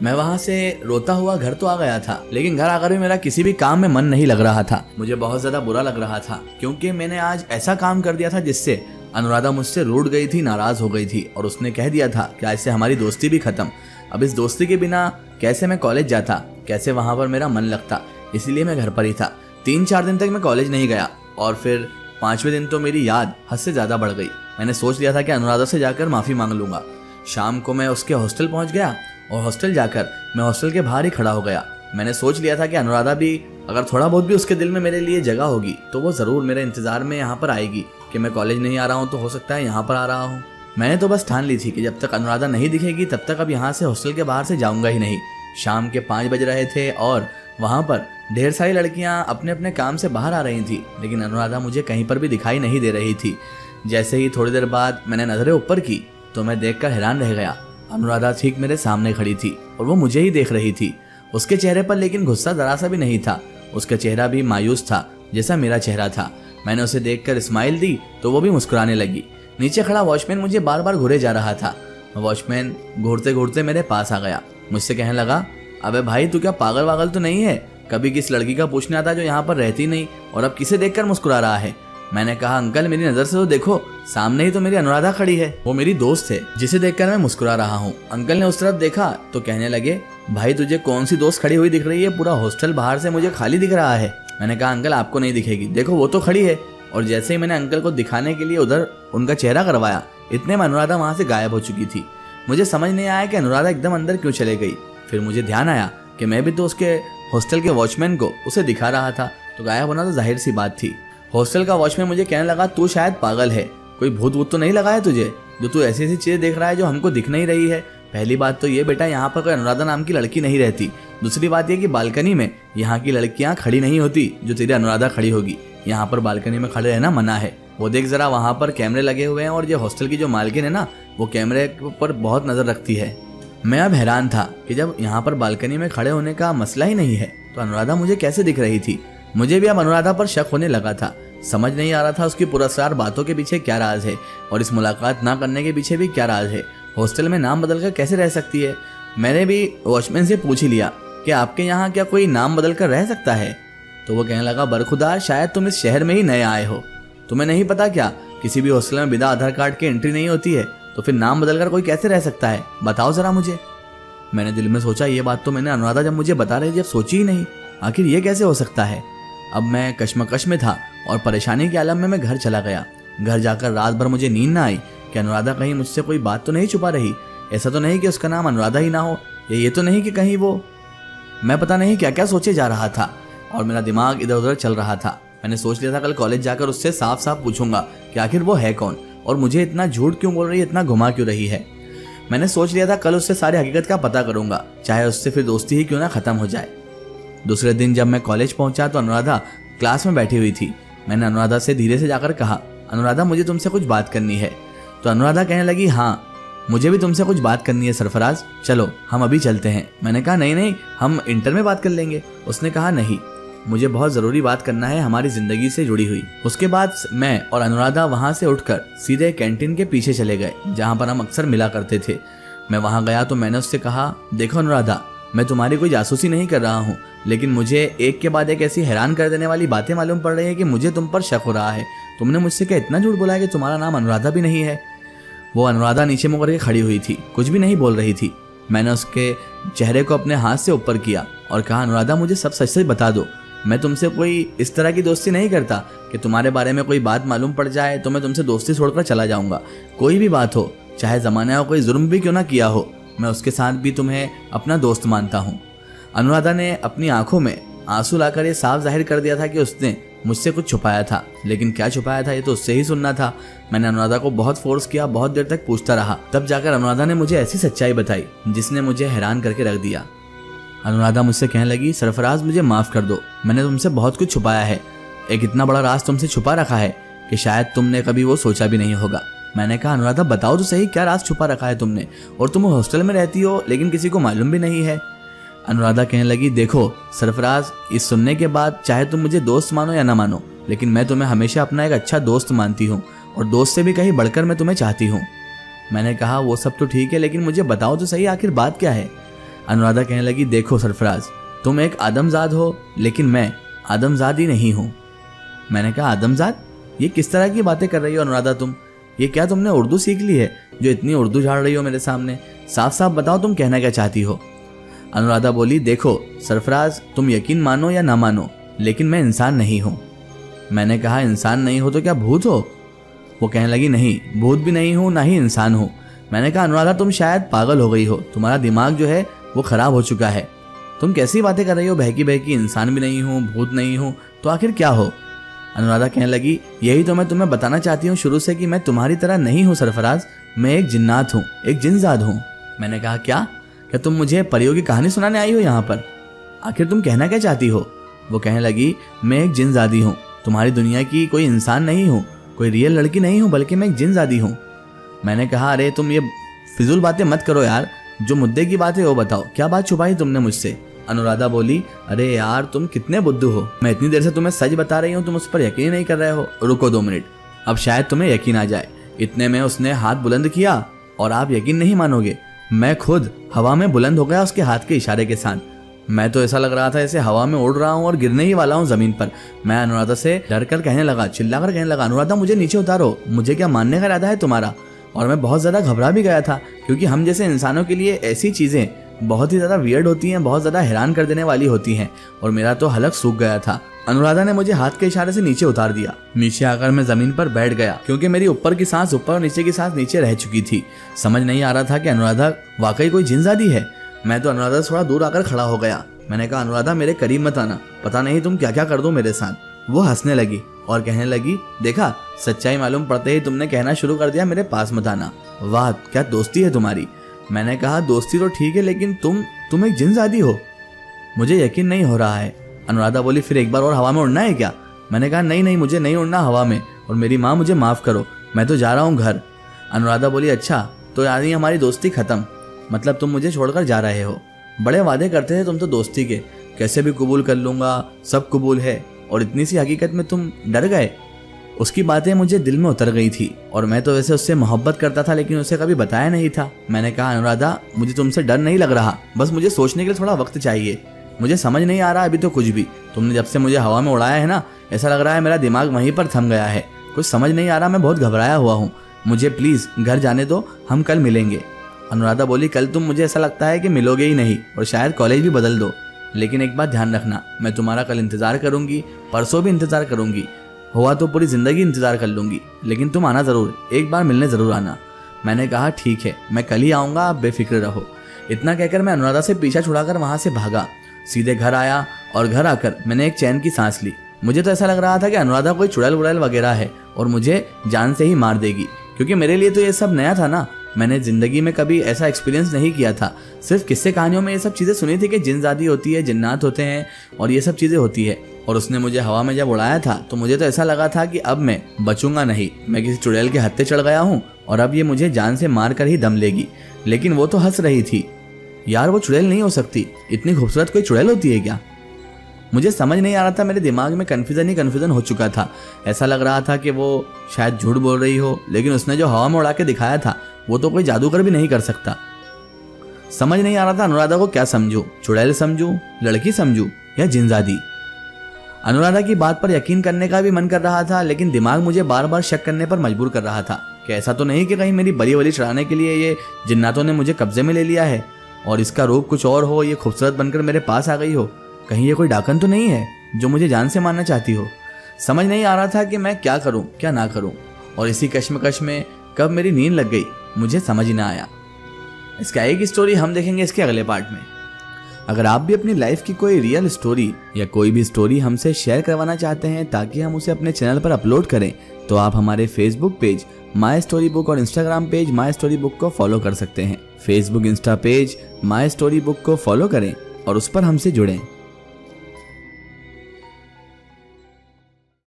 मैं वहाँ से रोता हुआ घर तो आ गया था, लेकिन घर आकर भी मेरा किसी भी काम में मन नहीं लग रहा था। मुझे बहुत ज्यादा बुरा लग रहा था क्योंकि मैंने आज ऐसा काम कर दिया था जिससे अनुराधा मुझसे रूठ गई थी, नाराज हो गई थी और उसने कह दिया था कि आज से हमारी दोस्ती भी खत्म। अब इस दोस्ती के बिना कैसे मैं कॉलेज जाता, कैसे वहाँ पर मेरा मन लगता, इसलिए मैं घर पर ही था। 3-4 दिन तक मैं कॉलेज नहीं गया और फिर 5वें दिन तो मेरी याद हद से ज्यादा बढ़ गई। मैंने सोच लिया था कि अनुराधा से जाकर माफी मांग लूंगा। शाम को मैं उसके हॉस्टल पहुंच गया और हॉस्टल जाकर मैं हॉस्टल के बाहर ही खड़ा हो गया। मैंने सोच लिया था कि अनुराधा भी अगर थोड़ा बहुत भी उसके दिल में मेरे लिए जगह होगी तो वो जरूर मेरे इंतजार में यहाँ पर आएगी कि मैं कॉलेज नहीं आ रहा हूँ तो हो सकता है यहाँ पर आ रहा हूँ। मैंने तो बस ठान ली थी कि जब तक अनुराधा नहीं दिखेगी तब तक अब यहाँ से हॉस्टल के बाहर से जाऊंगा ही नहीं। शाम के 5 बज रहे थे और वहाँ पर ढेर सारी लड़कियाँ अपने अपने काम से बाहर आ रही थी, लेकिन अनुराधा मुझे कहीं पर भी दिखाई नहीं दे रही थी। जैसे ही थोड़ी देर बाद मैंने नजरें ऊपर की तो मैं देखकर हैरान रह गया। अनुराधा ठीक मेरे सामने खड़ी थी और वो मुझे ही देख रही थी। उसके चेहरे पर लेकिन गुस्सा जरा सा भी नहीं था, उसका चेहरा भी मायूस था जैसा मेरा चेहरा था। मैंने उसे देखकर स्माइल दी तो वो भी मुस्कुराने लगी। नीचे खड़ा वॉचमैन मुझे बार बार घूरे जा रहा था। वॉचमैन घूरते घूरते मेरे पास आ गया, मुझसे कहने लगा, अबे भाई तू क्या पागल वागल तो नहीं है? कभी किस लड़की का पूछने आता जो यहाँ पर रहती नहीं और अब किसे देखकर मुस्कुरा रहा है? मैंने कहा, अंकल मेरी नजर से तो देखो, सामने ही तो मेरी अनुराधा खड़ी है, वो मेरी दोस्त है जिसे देखकर मैं मुस्कुरा रहा हूँ। अंकल ने उस तरफ देखा तो कहने लगे, भाई तुझे कौन सी दोस्त खड़ी हुई दिख रही है? पूरा हॉस्टल बाहर से मुझे खाली दिख रहा है। मैंने कहा, अंकल आपको नहीं दिखेगी, देखो वो तो खड़ी है। और जैसे ही मैंने अंकल को दिखाने के लिए उधर उनका चेहरा करवाया, इतने में अनुराधा वहां से गायब हो चुकी थी। मुझे समझ नहीं आया कि अनुराधा एकदम अंदर क्यों चले गई। फिर मुझे ध्यान आया कि मैं भी तो उसके हॉस्टल के वॉचमैन को उसे दिखा रहा था, तो गायब होना तो जाहिर सी बात थी। हॉस्टल का वॉचमैन मुझे कहने लगा, तू शायद पागल है, कोई भूत वूत तो नहीं लगा है तुझे जो तू ऐसी ऐसी चीजें देख रहा है जो हमको दिख नहीं रही है? पहली बात तो ये बेटा, यहाँ पर कोई अनुराधा नाम की लड़की नहीं रहती। दूसरी बात ये कि बालकनी में यहाँ की लड़कियां खड़ी नहीं होती जो तेरी अनुराधा खड़ी होगी। यहाँ पर बालकनी में खड़े रहना मना है। वो देख जरा, वहां पर कैमरे लगे हुए हैं और ये हॉस्टल की जो मालकिन है ना, वो कैमरे पर बहुत नजर रखती है। मैं अब हैरान था कि जब यहाँ पर बालकनी में खड़े होने का मसला ही नहीं है तो अनुराधा मुझे कैसे दिख रही थी। मुझे भी अब अनुराधा पर शक होने लगा था। समझ नहीं आ रहा था उसकी पुरस्कार बातों के पीछे क्या राज है और इस मुलाकात ना करने के पीछे भी क्या राज है। हॉस्टल में नाम बदलकर कैसे रह सकती है? मैंने भी वॉचमैन से पूछ ही लिया कि आपके यहाँ क्या कोई नाम बदलकर रह सकता है? तो वो कहने लगा, बरखुदार शायद तुम इस शहर में ही नए आए हो, तुम्हें नहीं पता क्या किसी भी हॉस्टल में बिना आधार कार्ड के एंट्री नहीं होती है? तो फिर नाम बदलकर कोई कैसे रह सकता है, बताओ जरा मुझे। मैंने दिल में सोचा, ये बात तो मैंने अनुराधा जब मुझे बता रही थी जब सोची ही नहीं, आखिर ये कैसे हो सकता है। अब मैं कश्मकश में था और परेशानी के आलम में मैं घर चला गया। घर जाकर रात भर मुझे नींद ना आई कि अनुराधा कहीं मुझसे कोई बात तो नहीं छुपा रही। ऐसा तो नहीं कि उसका नाम अनुराधा ही ना हो, या ये तो नहीं कि कहीं वो। मैं पता नहीं क्या क्या सोचे जा रहा था और मेरा दिमाग इधर उधर चल रहा था। मैंने सोच लिया था कल कॉलेज जाकर उससे साफ साफ पूछूंगा कि आखिर वो है कौन और मुझे इतना झूठ क्यों बोल रही है, इतना घुमा क्यों रही है। मैंने सोच लिया था कल उससे सारी हकीकत का पता करूंगा, चाहे उससे फिर दोस्ती ही क्यों ना खत्म हो जाए। दूसरे दिन जब मैं कॉलेज पहुंचा तो अनुराधा क्लास में बैठी हुई थी। मैंने अनुराधा से धीरे से जाकर कहा, अनुराधा मुझे तुमसे कुछ बात करनी है। तो अनुराधा कहने लगी, हाँ मुझे भी तुमसे कुछ बात करनी है सरफराज, चलो हम अभी चलते हैं। मैंने कहा, नहीं नहीं हम इंटर में बात कर लेंगे। उसने कहा, नहीं मुझे बहुत जरूरी बात करना है, हमारी जिंदगी से जुड़ी हुई। उसके बाद मैं और अनुराधा वहां से उठकर सीधे कैंटीन के पीछे चले गए जहां पर हम अक्सर मिला करते थे। मैं वहां गया तो मैंने उससे कहा, देखो अनुराधा, मैं तुम्हारी कोई जासूसी नहीं कर रहा हूँ, लेकिन मुझे एक के बाद एक ऐसी हैरान कर देने वाली बातें मालूम पड़ रही है कि मुझे तुम पर शक हो रहा है। तुमने मुझसे क्या इतना झूठ बोला है कि तुम्हारा नाम अनुराधा भी नहीं है? वो अनुराधा नीचे मुड़ करके खड़ी हुई थी, कुछ भी नहीं बोल रही थी। मैंने उसके चेहरे को अपने हाथ से ऊपर किया और कहा, अनुराधा मुझे सब सच सच बता दो। मैं तुमसे कोई इस तरह की दोस्ती नहीं करता कि तुम्हारे बारे में कोई बात मालूम पड़ जाए तो मैं तुमसे दोस्ती छोड़कर चला जाऊंगा। कोई भी बात हो, चाहे जमाने का कोई जुर्म भी क्यों ना किया हो, मैं उसके साथ भी तुम्हें अपना दोस्त मानता हूँ। अनुराधा ने अपनी आंखों में आंसू लाकर ये साफ जाहिर कर दिया था कि उसने मुझसे कुछ छुपाया था, लेकिन क्या छुपाया था ये तो उससे ही सुनना था। मैंने अनुराधा को बहुत फोर्स किया, बहुत देर तक पूछता रहा, तब जाकर अनुराधा ने मुझे ऐसी सच्चाई बताई जिसने मुझे हैरान करके रख दिया। अनुराधा मुझसे कहने लगी, सरफराज मुझे माफ कर दो, मैंने तुमसे बहुत कुछ छुपाया है, एक इतना बड़ा राज तुमसे छुपा रखा है कि शायद तुमने कभी वो सोचा भी नहीं होगा। मैंने कहा, अनुराधा बताओ तो सही, क्या राज छुपा रखा है तुमने, और तुम हॉस्टल में रहती हो लेकिन किसी को मालूम भी नहीं है। अनुराधा कहने लगी, देखो सरफराज, इस सुनने के बाद चाहे तुम मुझे दोस्त मानो या ना मानो, लेकिन मैं तुम्हें हमेशा अपना एक अच्छा दोस्त मानती हूँ और दोस्त से भी कहीं बढ़कर मैं तुम्हें चाहती हूँ। मैंने कहा, वो सब तो ठीक है, लेकिन मुझे बताओ तो सही आखिर बात क्या है। अनुराधा कहने लगी, देखो सरफराज, तुम एक आदमजाद हो लेकिन मैं आदमजाद ही नहीं हूँ। मैंने कहा, आदमजाद? ये किस तरह की बातें कर रही हो अनुराधा तुम? ये क्या तुमने उर्दू सीख ली है जो इतनी उर्दू झाड़ रही हो मेरे सामने? साफ साफ बताओ तुम कहना क्या चाहती हो। अनुराधा बोली, देखो सरफराज, तुम यकीन मानो या ना मानो लेकिन मैं इंसान नहीं हूँ। मैंने कहा, इंसान नहीं हो तो क्या भूत हो? वो कहने लगी, नहीं, भूत भी नहीं हूँ ना ही इंसान हूँ। मैंने कहा, अनुराधा तुम शायद पागल हो गई हो, तुम्हारा दिमाग जो है वो खराब हो चुका है। तुम कैसी बातें कर रही हो बहकी बहकी, इंसान भी नहीं हूँ, भूत नहीं हूँ, तो आखिर क्या हो? अनुराधा कहने लगी, यही तो मैं तुम्हें बताना चाहती हूँ शुरू से कि मैं तुम्हारी तरह नहीं हूँ सरफराज, मैं एक जिन्नात हूँ, एक जिनजाद हूँ। मैंने कहा, क्या तुम मुझे परियों की कहानी सुनाने आई हो यहाँ पर? आखिर तुम कहना क्या चाहती हो? वो कहने लगी, मैं एक जिनजादी हूँ, तुम्हारी दुनिया की कोई इंसान नहीं हूँ, कोई रियल लड़की नहीं हूँ, बल्कि मैं एक जिनजादी हूँ। मैंने कहा, अरे तुम ये फिजूल बातें मत करो यार, जो मुद्दे की बात है वो बताओ, क्या बात छुपाई तुमने मुझसे? अनुराधा बोली, अरे यार तुम कितने बुद्धू हो, मैं इतनी देर से तुम्हें सच बता रही हूँ, तुम उस पर यकीन नहीं कर रहे हो। रुको 2 मिनट, अब शायद तुम्हें यकीन आ जाए। इतने में उसने हाथ बुलंद किया और आप यकीन नहीं मानोगे, मैं खुद हवा में बुलंद हो गया उसके हाथ के इशारे के साथ। मैं तो ऐसा लग रहा था जैसे हवा में उड़ रहा हूँ और गिरने ही वाला हूँ जमीन पर। मैं अनुराधा से डर कर कहने लगा, चिल्लाकर कहने लगा, अनुराधा मुझे नीचे उतारो, मुझे क्या मानने का इरादा है तुम्हारा? और मैं बहुत ज़्यादा घबरा भी गया था, क्योंकि हम जैसे इंसानों के लिए ऐसी चीज़ें बहुत ही ज़्यादा वियर्ड होती हैं, बहुत ज़्यादा हैरान कर देने वाली होती हैं, और मेरा तो हलक सूख गया था। अनुराधा ने मुझे हाथ के इशारे से नीचे उतार दिया। नीचे आकर मैं ज़मीन पर बैठ गया, क्योंकि मेरी ऊपर की सांस ऊपर और नीचे की सांस नीचे रह चुकी थी। समझ नहीं आ रहा था कि अनुराधा वाकई कोई जिनजादी है। मैं तो अनुराधा से थोड़ा दूर आकर खड़ा हो गया। मैंने कहा, अनुराधा मेरे करीब मत आना, पता नहीं तुम क्या क्या कर दो मेरे साथ। वो हंसने लगी और कहने लगी, देखा, सच्चाई मालूम पड़ते ही तुमने कहना शुरू कर दिया मेरे पास मत आना। वाह, क्या दोस्ती है तुम्हारी। मैंने कहा, दोस्ती तो ठीक है, लेकिन तुम एक जिनजादी हो, मुझे यकीन नहीं हो रहा है। अनुराधा बोली, फिर एक बार और हवा में उड़ना है क्या? मैंने कहा, नहीं, मुझे नहीं उड़ना हवा में, और मेरी माँ मुझे माफ़ करो, मैं तो जा रहा हूँ घर। अनुराधा बोली, अच्छा, तो यानी हमारी दोस्ती ख़त्म, मतलब तुम मुझे छोड़कर जा रहे हो। बड़े वादे करते थे तुम तो दोस्ती के, कैसे भी कबूल कर लूँगा, सब कबूल है, और इतनी सी हकीकत में तुम डर गए। उसकी बातें मुझे दिल में उतर गई थी, और मैं तो वैसे उससे मोहब्बत करता था, लेकिन उसे कभी बताया नहीं था। मैंने कहा, अनुराधा मुझे तुमसे डर नहीं लग रहा, बस मुझे सोचने के लिए थोड़ा वक्त चाहिए, मुझे समझ नहीं आ रहा अभी तो कुछ भी। तुमने जब से मुझे हवा में उड़ाया है ना, ऐसा लग रहा है मेरा दिमाग वहीं पर थम गया है, कुछ समझ नहीं आ रहा, मैं बहुत घबराया हुआ हूँ, मुझे प्लीज़ घर जाने दो, हम कल मिलेंगे। अनुराधा बोली, कल तुम मुझे ऐसा लगता है कि मिलोगे ही नहीं, और शायद कॉलेज भी बदल दो, लेकिन एक बात ध्यान रखना, मैं तुम्हारा कल इंतज़ार करूँगी, परसों भी इंतज़ार करूँगी, हुआ तो पूरी ज़िंदगी इंतज़ार कर लूँगी, लेकिन तुम आना ज़रूर, एक बार मिलने ज़रूर आना। मैंने कहा, ठीक है, मैं कल ही आऊँगा, आप बेफिक्र रहो। इतना कहकर मैं अनुराधा से पीछा छुड़ाकर वहाँ से भागा, सीधे घर आया, और घर आकर मैंने एक चैन की सांस ली। मुझे तो ऐसा लग रहा था कि अनुराधा कोई चुड़ैल वुड़ैल वगैरह है और मुझे जान से ही मार देगी, क्योंकि मेरे लिए तो ये सब नया था ना, मैंने ज़िंदगी में कभी ऐसा एक्सपीरियंस नहीं किया था। सिर्फ किस्से कहानियों में ये सब चीज़ें सुनी थी कि जिनजादी होती है, जिन्नात होते हैं, और ये सब चीज़ें होती है। और उसने मुझे हवा में जब उड़ाया था तो मुझे तो ऐसा लगा था कि अब मैं बचूंगा नहीं, मैं किसी चुड़ैल के हत्थे चढ़ गया हूँ और अब ये मुझे जान से मार कर ही दम लेगी। लेकिन वो तो हंस रही थी। यार वो चुड़ैल नहीं हो सकती, इतनी खूबसूरत कोई चुड़ैल होती है क्या? मुझे समझ नहीं आ रहा था, मेरे दिमाग में कन्फ्यूज़न ही कन्फ्यूज़न हो चुका था। ऐसा लग रहा था कि वो शायद झूठ बोल रही हो, लेकिन उसने जो हवा में उड़ा के दिखाया था वो तो कोई जादूगर भी नहीं कर सकता। समझ नहीं आ रहा था अनुराधा को क्या समझूं, चुड़ैल समझूं, लड़की समझूं या जिनजादी। अनुराधा की बात पर यकीन करने का भी मन कर रहा था, लेकिन दिमाग मुझे बार बार शक करने पर मजबूर कर रहा था कि ऐसा तो नहीं कि कहीं मेरी बली वली चढ़ाने के लिए ये जिन्नातों ने मुझे कब्जे में ले लिया है और इसका रूप कुछ और हो, ये खूबसूरत बनकर मेरे पास आ गई हो। कहीं ये कोई डाकन तो नहीं है जो मुझे जान से मारना चाहती हो। समझ नहीं आ रहा था कि मैं क्या करूं क्या ना करूं, और इसी कश्मकश में कब मेरी नींद लग गई मुझे समझ ही ना आया। इसका एक स्टोरी हम देखेंगे इसके अगले पार्ट में। अगर आप भी अपनी लाइफ की कोई रियल स्टोरी या कोई भी स्टोरी हमसे शेयर करवाना चाहते हैं ताकि हम उसे अपने चैनल पर अपलोड करें, तो आप हमारे Facebook page my story book और Instagram page my story book को फॉलो कर सकते हैं। Facebook Insta page my story book को फॉलो करें और उस पर हमसे जुड़ें।